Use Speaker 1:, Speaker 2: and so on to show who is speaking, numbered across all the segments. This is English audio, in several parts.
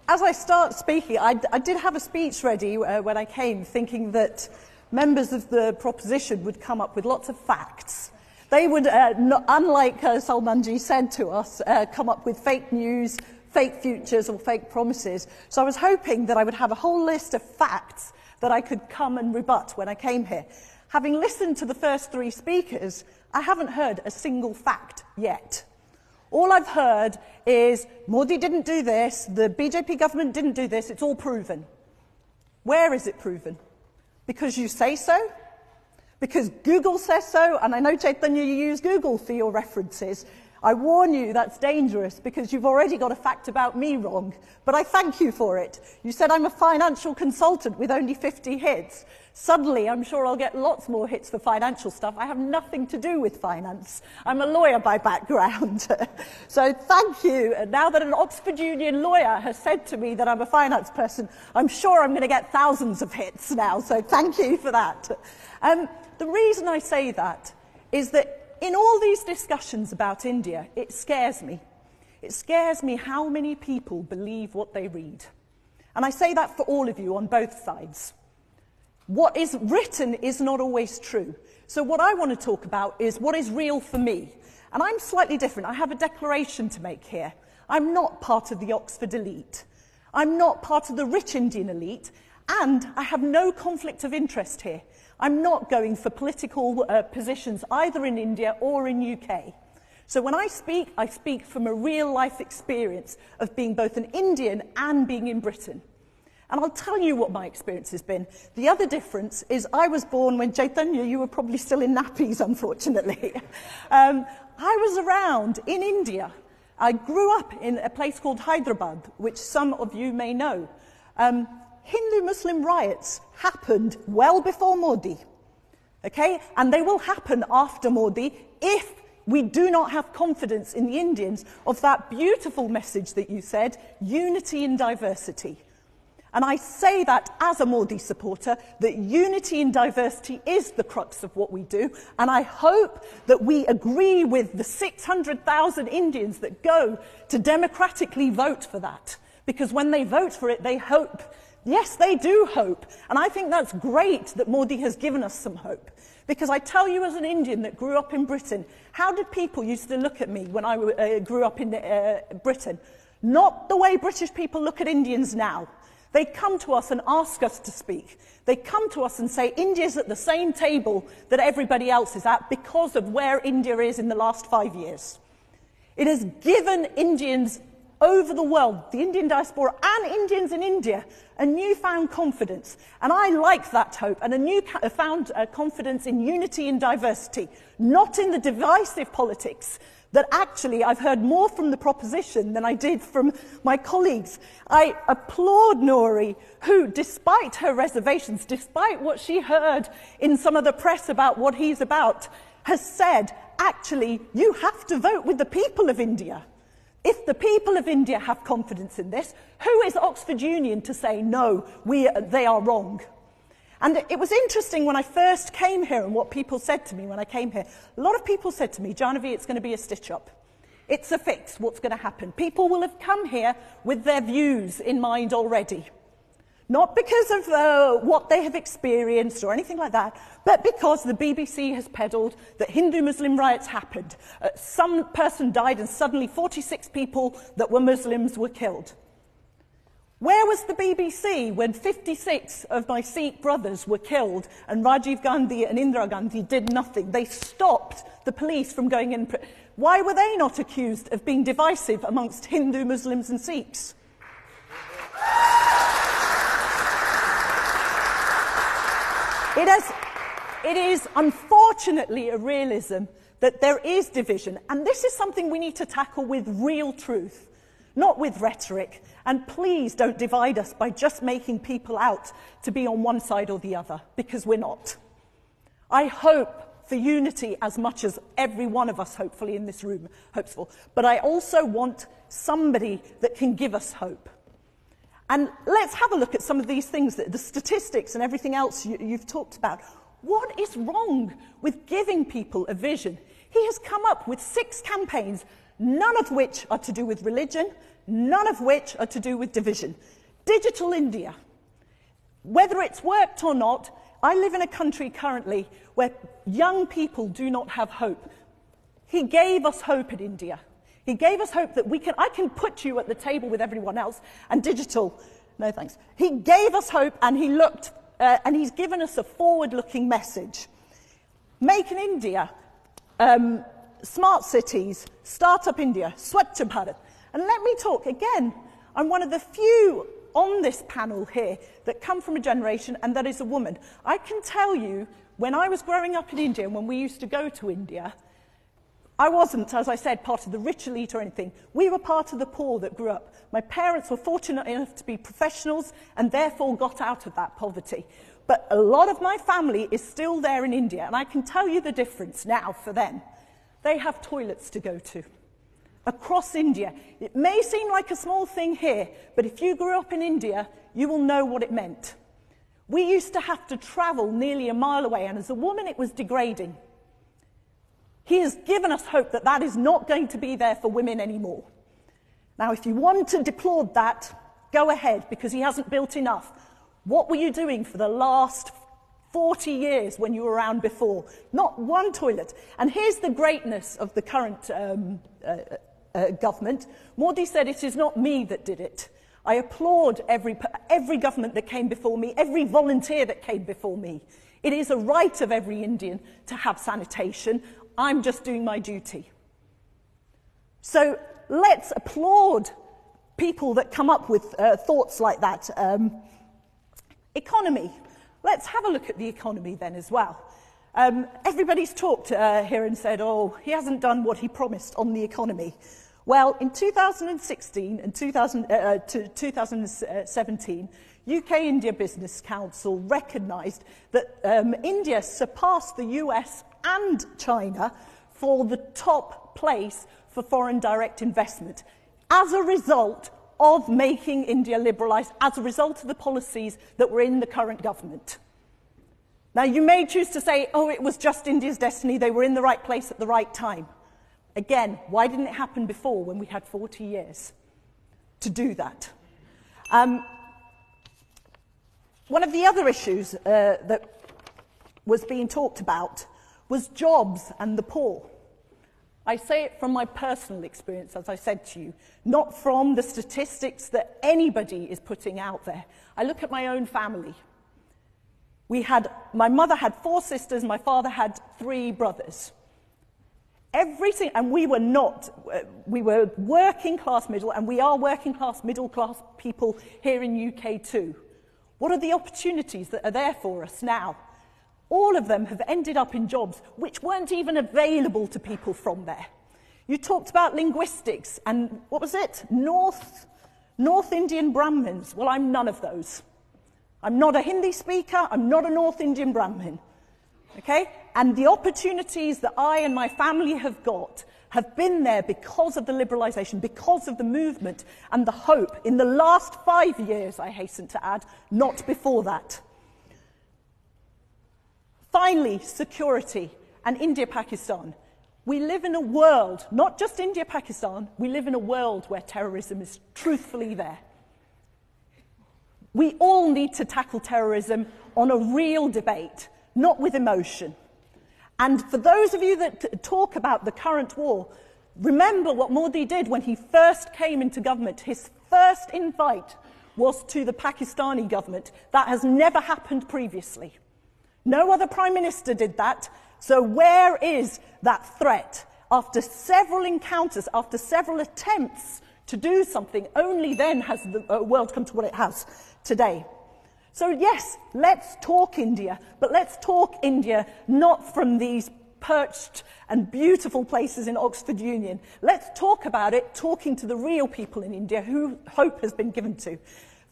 Speaker 1: As I start speaking, I did have a speech ready when I came, thinking that members of the proposition would come up with lots of facts. They would, unlike Salmanji said to us, come up with fake news, fake futures or fake promises. So I was hoping that I would have a whole list of facts that I could come and rebut when I came here. Having listened to the first three speakers, I haven't heard a single fact yet. All I've heard is Modi didn't do this, the BJP government didn't do this, it's all proven. Where is it proven? Because you say so? Because Google says so? And I know, Chaitanya, you use Google for your references. I warn you, that's dangerous, because you've already got a fact about me wrong. But I thank you for it. You said I'm a financial consultant with only 50 hits. Suddenly, I'm sure I'll get lots more hits for financial stuff. I have nothing to do with finance. I'm a lawyer by background. So thank you. And now that an Oxford Union lawyer has said to me that I'm a finance person, I'm sure I'm going to get thousands of hits now. So thank you for that. The reason I say that is that in all these discussions about India, it scares me. It scares me how many people believe what they read. And I say that for all of you on both sides. What is written is not always true. So what I want to talk about is what is real for me. And I'm slightly different. I have a declaration to make here. I'm not part of the Oxford elite. I'm not part of the rich Indian elite. And I have no conflict of interest here. I'm not going for political positions either in India or in UK. So when I speak from a real life experience of being both an Indian and being in Britain. And I'll tell you what my experience has been. The other difference is I was born when, Chaitanya, you were probably still in nappies, unfortunately. I was around in India. I grew up in a place called Hyderabad, which some of you may know. Hindu-Muslim riots happened well before Modi, okay? And they will happen after Modi if we do not have confidence in the Indians of that beautiful message that you said, unity in diversity. And I say that as a Modi supporter, that unity in diversity is the crux of what we do. And I hope that we agree with the 600,000 Indians that go to democratically vote for that. Because when they vote for it, they hope. Yes, they do hope. And I think that's great that Modi has given us some hope. Because I tell you as an Indian that grew up in Britain, how did people used to look at me when I grew up in Britain? Not the way British people look at Indians now. They come to us and ask us to speak. They come to us and say India's at the same table that everybody else is at because of where India is in the last 5 years. It has given Indians over the world, the Indian diaspora and Indians in India, a newfound confidence. And I like that hope and a newfound confidence in unity and diversity, not in the divisive politics that actually I've heard more from the proposition than I did from my colleagues. I applaud Nouri, who, despite her reservations, despite what she heard in some of the press about what he's about, has said, actually, you have to vote with the people of India. If the people of India have confidence in this, who is Oxford Union to say, no, they are wrong? And it was interesting when I first came here and what people said to me when I came here. A lot of people said to me, Janavi, it's going to be a stitch-up. It's a fix, what's going to happen. People will have come here with their views in mind already. Not because of what they have experienced or anything like that, but because the BBC has peddled that Hindu-Muslim riots happened. Some person died and suddenly 46 people that were Muslims were killed. Where was the BBC when 56 of my Sikh brothers were killed and Rajiv Gandhi and Indira Gandhi did nothing? They stopped the police from going in. Why were they not accused of being divisive amongst Hindu, Muslims and Sikhs? It is unfortunately a realism that there is division, and this is something we need to tackle with real truth, not with rhetoric. And please don't divide us by just making people out to be on one side or the other, because we're not. I hope for unity as much as every one of us, hopefully, in this room hopes for, but I also want somebody that can give us hope. And let's have a look at some of these things, the statistics and everything else you've talked about. What is wrong with giving people a vision? He has come up with 6 campaigns, none of which are to do with religion, none of which are to do with division. Digital India. Whether it's worked or not, I live in a country currently where young people do not have hope. He gave us hope in India. He gave us hope that I can put you at the table with everyone else, and digital, no thanks. He gave us hope, and and he's given us a forward-looking message. Make in India, smart cities, Startup India, Swachh Bharat. And let me talk, again, I'm one of the few on this panel here that come from a generation, and that is a woman. I can tell you, when I was growing up in India, and when we used to go to India, I wasn't, as I said, part of the rich elite or anything. We were part of the poor that grew up. My parents were fortunate enough to be professionals and therefore got out of that poverty. But a lot of my family is still there in India, and I can tell you the difference now for them. They have toilets to go to. Across India. It may seem like a small thing here, but if you grew up in India, you will know what it meant. We used to have to travel nearly a mile away, and as a woman it was degrading. He has given us hope that that is not going to be there for women anymore. Now, if you want to deplore that, go ahead, because he hasn't built enough. What were you doing for the last 40 years when you were around before? Not one toilet. And here's the greatness of the current government. Modi said, "It is not me that did it. I applaud every government that came before me, every volunteer that came before me. It is a right of every Indian to have sanitation. I'm just doing my duty." So let's applaud people that come up with thoughts like that. Economy. Let's have a look at the economy then as well. Everybody's talked here and said, oh, he hasn't done what he promised on the economy. Well, in 2016 and 2017, UK-India Business Council recognised that India surpassed the US and China for the top place for foreign direct investment as a result of making India liberalised, as a result of the policies that were in the current government. Now, you may choose to say, oh, it was just India's destiny, they were in the right place at the right time. Again, why didn't it happen before when we had 40 years to do that? One of the other issues that was being talked about was jobs and the poor. I say it from my personal experience, as I said to you, not from the statistics that anybody is putting out there. I look at my own family. My mother had 4 sisters, my father had 3 brothers. And we were working class middle, and we are working class, middle class people here in UK too. What are the opportunities that are there for us now? All of them have ended up in jobs which weren't even available to people from there. You talked about linguistics and, what was it? North Indian Brahmins. Well, I'm none of those. I'm not a Hindi speaker, I'm not a North Indian Brahmin. Okay? And the opportunities that I and my family have got have been there because of the liberalisation, because of the movement and the hope in the last 5 years, I hasten to add, not before that. Finally, security and India-Pakistan. We live in a world, not just India-Pakistan, we live in a world where terrorism is truthfully there. We all need to tackle terrorism on a real debate, not with emotion. And for those of you that talk about the current war, remember what Modi did when he first came into government. His first invite was to the Pakistani government. That has never happened previously. No other Prime Minister did that. So where is that threat? After several encounters, after several attempts to do something, only then has the world come to what it has today. So yes, let's talk India, but let's talk India not from these perched and beautiful places in Oxford Union. Let's talk about it, talking to the real people in India who hope has been given to.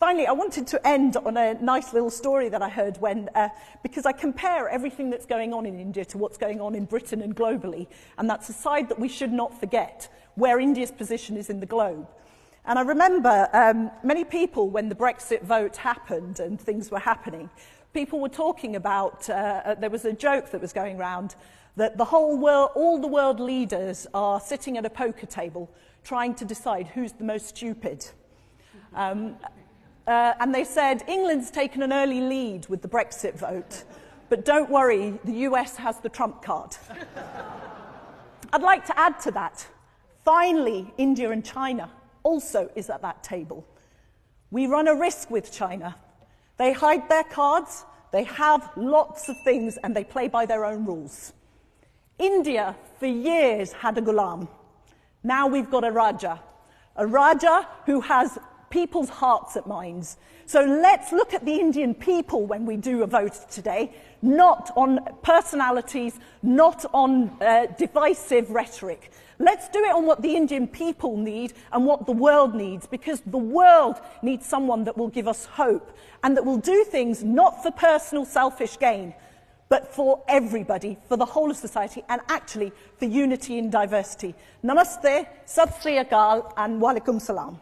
Speaker 1: Finally, I wanted to end on a nice little story that I heard because I compare everything that's going on in India to what's going on in Britain and globally, and that's a side that we should not forget, where India's position is in the globe. And I remember many people, when the Brexit vote happened and things were happening, people were talking about, there was a joke that was going around, that the whole world, all the world leaders are sitting at a poker table, trying to decide who's the most stupid. And they said, England's taken an early lead with the Brexit vote, but don't worry, the US has the trump card. I'd like to add to that. Finally, India and China also is at that table. We run a risk with China. They hide their cards, they have lots of things, and they play by their own rules. India, for years, had a Ghulam. Now we've got a Raja who has people's hearts at minds. So let's look at the Indian people when we do a vote today, not on personalities, not on divisive rhetoric. Let's do it on what the Indian people need and what the world needs, because the world needs someone that will give us hope and that will do things not for personal selfish gain, but for everybody, for the whole of society, and actually for unity in diversity. Namaste, Sat Sri Akal, and Walaikum Salam.